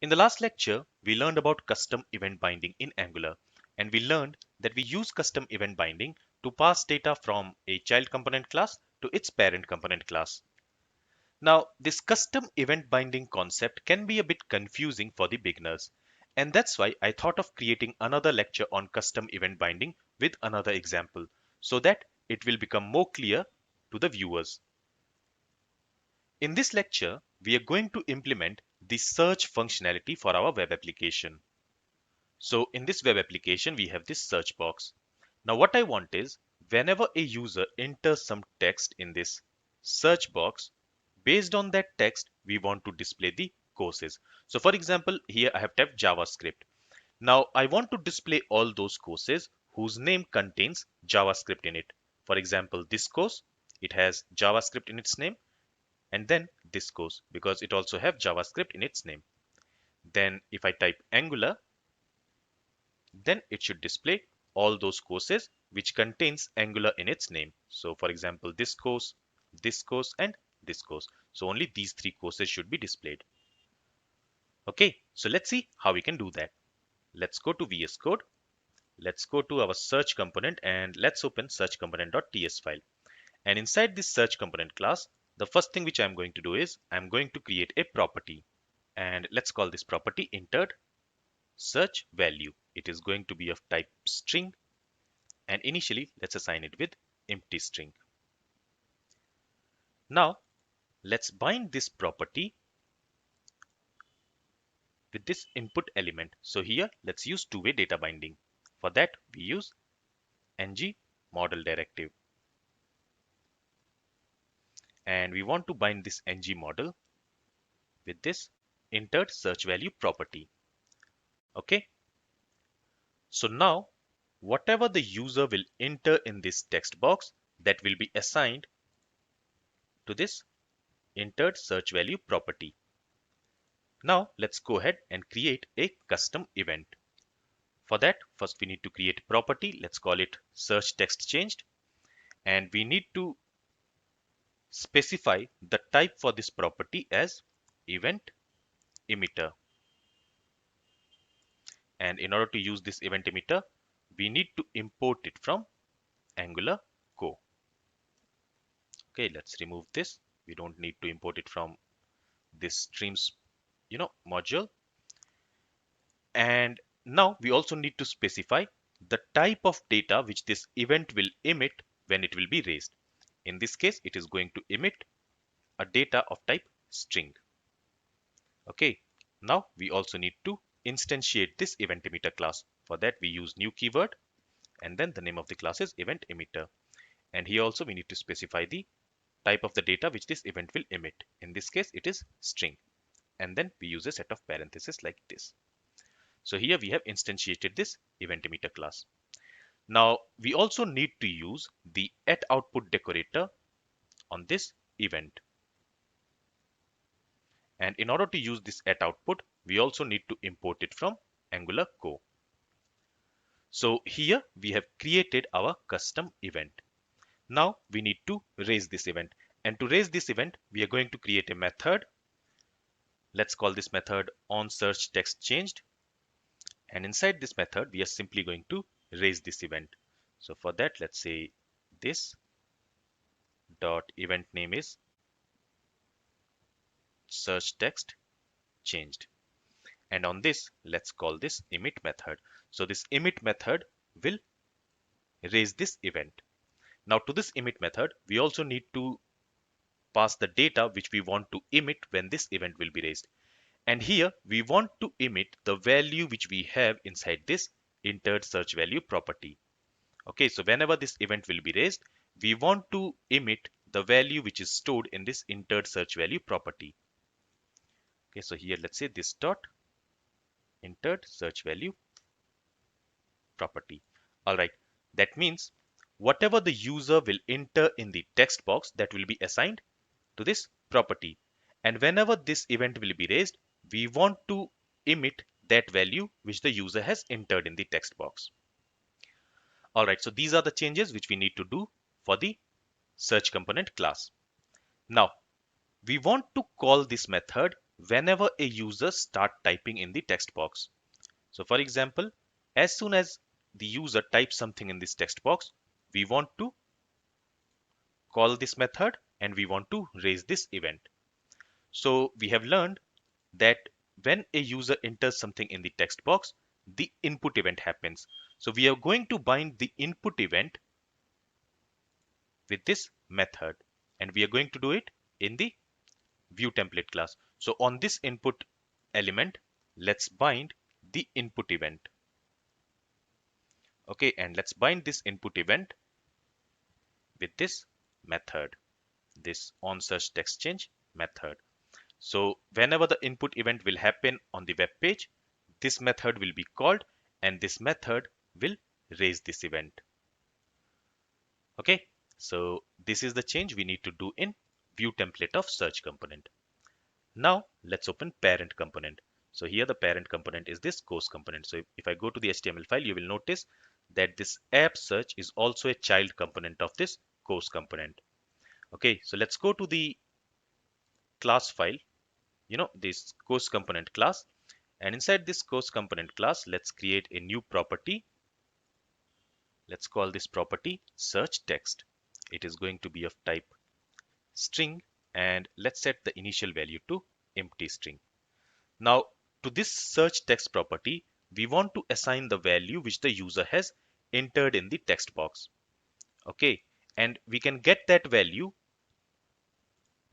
In the last lecture, we learned about custom event binding in Angular, and we learned that we use custom event binding to pass data from a child component class to its parent component class. Now, this custom event binding concept can be a bit confusing for the beginners, and that's why I thought of creating another lecture on custom event binding with another example, so that it will become more clear to the viewers. In this lecture, we are going to implement the search functionality for our web application. So in this web application, we have this search box. Now what I want is, whenever a user enters some text in this search box, based on that text, we want to display the courses. So for example, here I have typed JavaScript. Now I want to display all those courses whose name contains JavaScript in it. For example, this course, it has JavaScript in its name, and then this course because it also have JavaScript in its name. Then if I type Angular, then it should display all those courses which contains Angular in its name. So for example, this course, and this course. So only these three courses should be displayed. Okay, so let's see how we can do that. Let's go to VS Code. Let's go to our search component and let's open search component.ts file. And inside this search component class, the first thing which I'm going to do is I'm going to create a property. And let's call this property entered search value. It is going to be of type string, and initially let's assign it with empty string. Now let's bind this property with this input element. So here let's use two-way data binding. For that we use ng model directive, and we want to bind this ng model with this entered search value property. Okay, so now whatever the user will enter in this text box, that will be assigned to this entered search value property. Now let's go ahead and create a custom event. For that, first we need to create a property. Let's call it search text changed, and we need to specify the type for this property as event emitter. And in order to use this event emitter, we need to import it from Angular Core. Okay, let's remove this. We don't need to import it from this streams, module. And now we also need to specify the type of data which this event will emit when it will be raised. In this case, it is going to emit a data of type string. Okay, now we also need to instantiate this event emitter class. For that, we use new keyword, and then the name of the class is event emitter. And here also we need to specify the type of the data which this event will emit. In this case, it is string. And then we use a set of parentheses like this. So here we have instantiated this event emitter class. Now we also need to use the @output decorator on this event. And in order to use this @output, we also need to import it from Angular Core. So here we have created our custom event. Now we need to raise this event. And to raise this event, we are going to create a method. Let's call this method onSearchTextChanged. And inside this method, we are simply going to raise this event. So for that, let's say this dot event name is search text changed. And on this, let's call this emit method. So this emit method will raise this event. Now to this emit method, we also need to pass the data which we want to emit when this event will be raised. And here we want to emit the value which we have inside this entered search value property. Okay, so whenever this event will be raised, we want to emit the value which is stored in this entered search value property. Okay, so here let's say this dot entered search value property. All right, that means whatever the user will enter in the text box, that will be assigned to this property. And whenever this event will be raised, we want to emit that value which the user has entered in the text box. All right, so these are the changes which we need to do for the search component class. Now, we want to call this method whenever a user start typing in the text box. So for example, as soon as the user types something in this text box, we want to call this method and we want to raise this event. So we have learned that when a user enters something in the text box, the input event happens. So we are going to bind the input event with this method, and we are going to do it in the view template class. So on this input element, let's bind the input event. Okay, and let's bind this input event with this method, this onSearchTextChange method. So whenever the input event will happen on the web page, this method will be called and this method will raise this event. Okay, so this is the change we need to do in view template of search component. Now let's open parent component. So here the parent component is this course component. So if I go to the HTML file, you will notice that this app search is also a child component of this course component. Okay, so let's go to the class file, this course component class, and inside this course component class, let's create a new property. Let's call this property search text. It is going to be of type string, and let's set the initial value to empty string. Now to this search text property, we want to assign the value which the user has entered in the text box. Okay, and we can get that value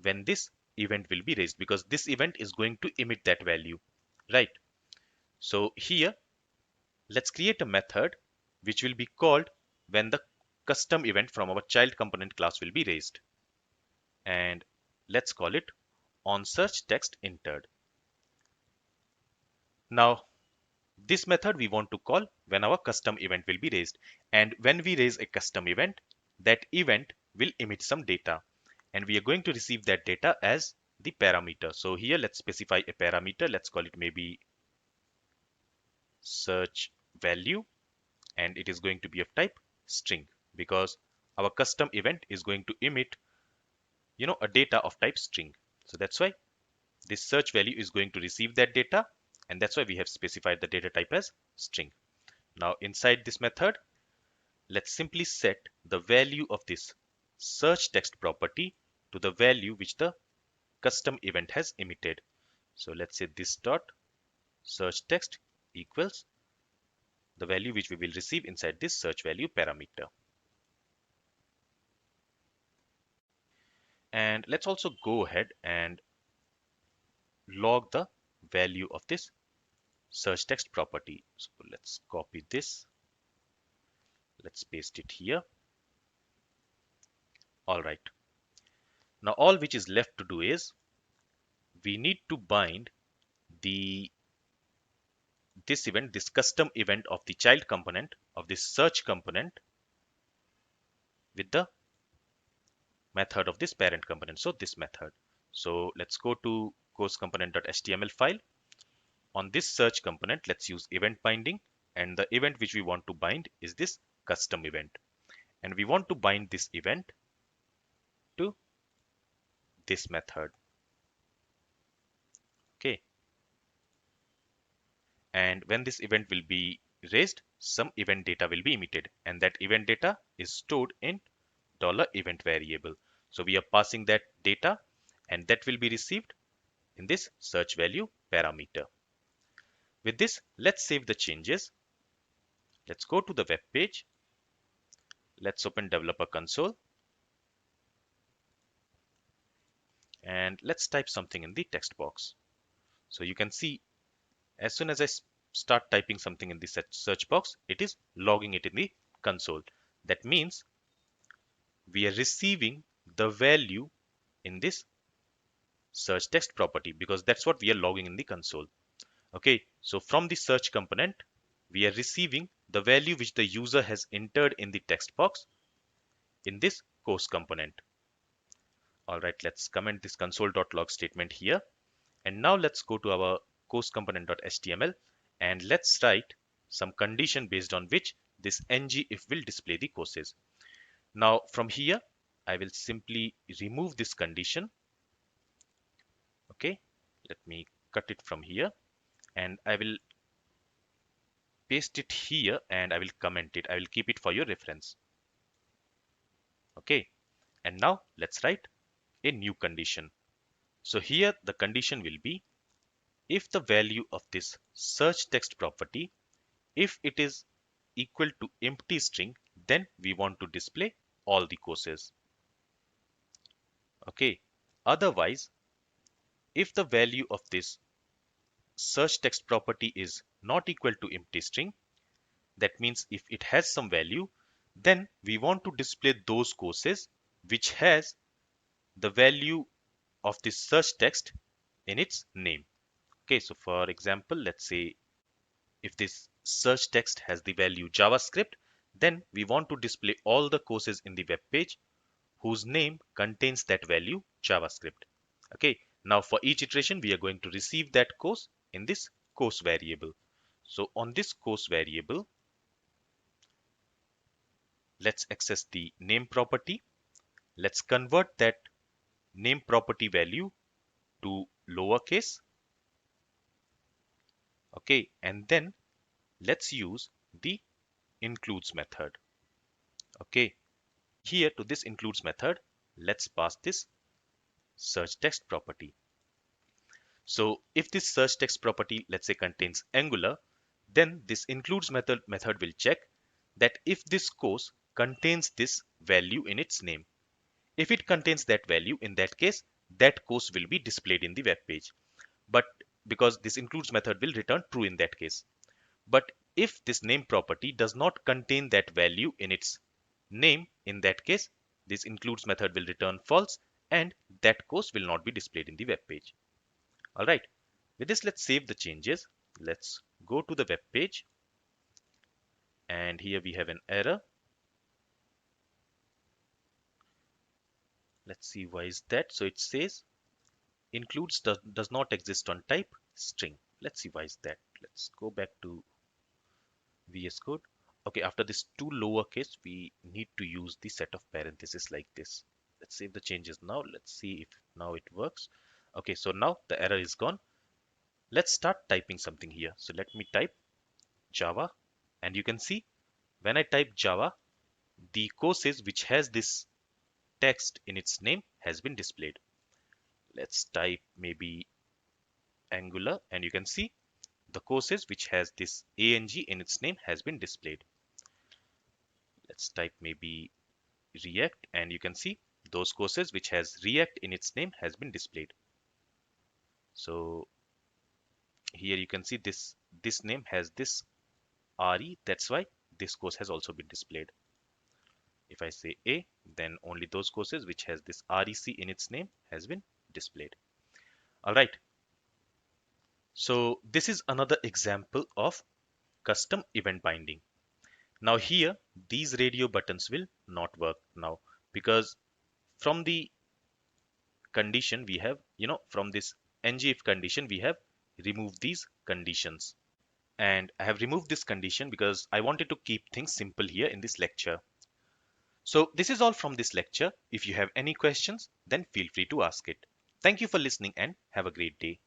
when this event will be raised, because this event is going to emit that value, right? So here let's create a method which will be called when the custom event from our child component class will be raised, and let's call it onSearchTextEntered. Now this method we want to call when our custom event will be raised, and when we raise a custom event, that event will emit some data, and we are going to receive that data as the parameter. So here let's specify a parameter. Let's call it maybe search value, and it is going to be of type string, because our custom event is going to emit a data of type string. So that's why this search value is going to receive that data, and that's why we have specified the data type as string. Now inside this method, let's simply set the value of this search text property to the value which the custom event has emitted. So let's say this dot search text equals the value which we will receive inside this search value parameter. And let's also go ahead and log the value of this search text property. So let's copy this. Let's paste it here. All right. Now all which is left to do is we need to bind this event, this custom event of the child component of this search component with the method of this parent component. So this method. So let's go to course component.html file. On this search component, let's use event binding, and the event which we want to bind is this custom event, and we want to bind this event to this method. Okay, and when this event will be raised, some event data will be emitted, and that event data is stored in $event variable. So we are passing that data, and that will be received in this search value parameter. With this, let's save the changes. Let's go to the web page. Let's open developer console, and let's type something in the text box. So you can see as soon as I start typing something in the search box, it is logging it in the console. That means we are receiving the value in this search text property, because that's what we are logging in the console. Okay, so from the search component, we are receiving the value which the user has entered in the text box in this course component. All right, let's comment this console.log statement here. And now let's go to our course component.html, and let's write some condition based on which this ngIf will display the courses. Now from here, I will simply remove this condition. Okay, Let me cut it from here and I will paste it here and I will comment it. I will keep it for your reference. Okay. And now let's write a new condition. So here the condition will be if the value of this search text property, if it is equal to empty string, then we want to display all the courses. Okay. Otherwise, if the value of this search text property is not equal to empty string, that means if it has some value, then we want to display those courses which has the value of this search text in its name. Okay, so for example, let's say if this search text has the value JavaScript, then we want to display all the courses in the web page whose name contains that value JavaScript. Okay, now for each iteration, we are going to receive that course in this course variable. So on this course variable, let's access the name property. Let's convert that name property value to lowercase. Okay, and then let's use the includes method. Okay, here to this includes method, let's pass this search text property. So if this search text property, let's say, contains Angular, then this includes method will check that if this course contains this value in its name. If it contains that value, in that case, that course will be displayed in the web page. But because this includes method will return true in that case. But if this name property does not contain that value in its name, in that case, this includes method will return false and that course will not be displayed in the web page. All right. With this, let's save the changes. Let's go to the web page. And here we have an error. Let's see why is that. So it says includes does not exist on type string. Let's see why is that. Let's go back to VS Code. Okay, after this two lowercase, we need to use the set of parentheses like this. Let's save the changes now. Let's see if now it works. Okay, so now the error is gone. Let's start typing something here. So let me type Java, and you can see when I type Java, the courses which has this text in its name has been displayed. Let's type maybe Angular, and you can see the courses which has this ANG in its name has been displayed. Let's type maybe React, and you can see those courses which has React in its name has been displayed. So here you can see this name has this RE, that's why this course has also been displayed. If I say A, then only those courses which has this REC in its name has been displayed. All right. So this is another example of custom event binding. Now here, these radio buttons will not work now because from the condition we have, from this ngIf condition, we have removed these conditions. And I have removed this condition because I wanted to keep things simple here in this lecture. So this is all from this lecture. If you have any questions, then feel free to ask it. Thank you for listening and have a great day.